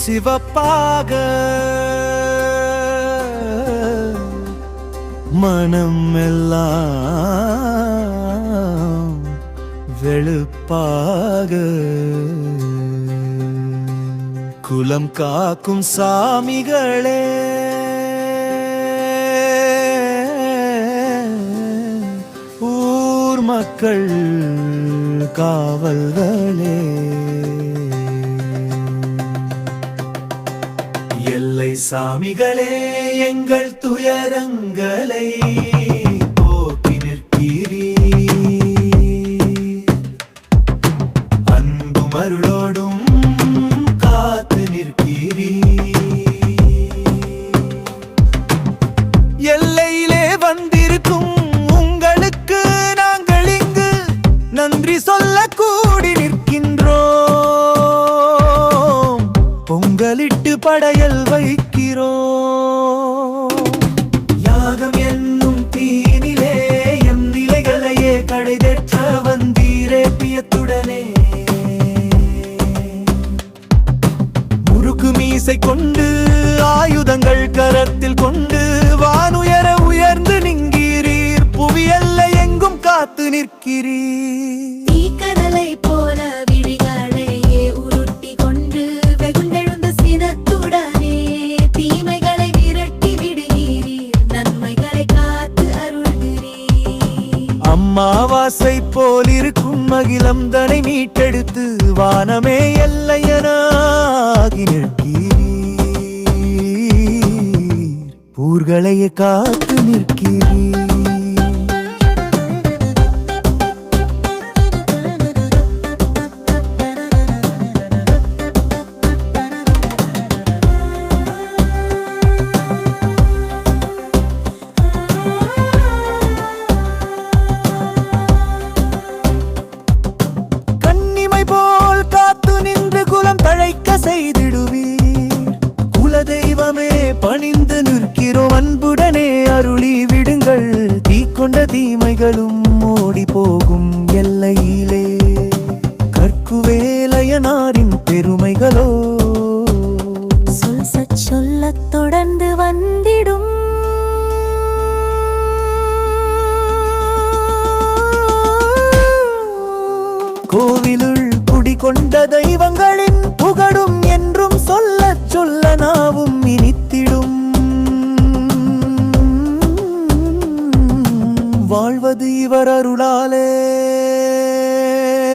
சிவப்பாக மனம் எல்லாம் வெளுப்பாக குலம் காக்கும் சாமிகளே ஊர் மக்கள் காவல்களே எல்லை சாமிகளே எங்கள் துயரங்களை போக்கி நிற்கிறீர் அன்பும் அருளோடும் காத்து நிற்கிறீர் எல்லையிலே வந்திருக்கும் உங்களுக்கு நாங்கள் இங்கு நன்றி சொல்ல கூடி நிற்கின்றோம் பொங்கலிட்டு படையல் வைக்கிறோம் யாகம் என்னும் தீனிலே எம் நிலைகளையே கடைதேற்ற வந்தீரே பியத்துடனே முறுக்கு மீசை கொண்டு ஆயுதங்கள் கரத்தில் கொண்டு வானுயர உயர்ந்து நிற்கிறீர் புவியல்ல எங்கும் காத்து நிற்கிறீர் தீக்கடலை போல விழிகளையே உருட்டி கொண்டு வெகுண்டெழுந்த சினத்துடனே தீமைகளை விரட்டி விடுகிறீர் நன்மைகளை காத்து அருள்கிறீர் அம்மாவாசை போல் இருக்கும் அகிலம் தனை மீட்டெடுத்து வானமே எல்லையனாகி நிற்கிறீர் ஊர்களையே காத்து நிற்கிறீர் செய்திடுவீர் குலதெய்வமே பணிந்து நிற்கிறோம் அன்புடனே அருளி விடுங்கள் தீக்கொண்ட தீமைகளும் ஓடி போகும் எல்லையிலே கற்குவேலையனாரின் பெருமைகளோ சொல்ல தொடர்ந்து வந்திடும் கோவிலுள் குடிகொண்ட தெய்வங்களின் புகழும் என்றும் சொல்ல சொல்ல நாவும் இனித்திடும் வாழ்வது இவர் அருளாலே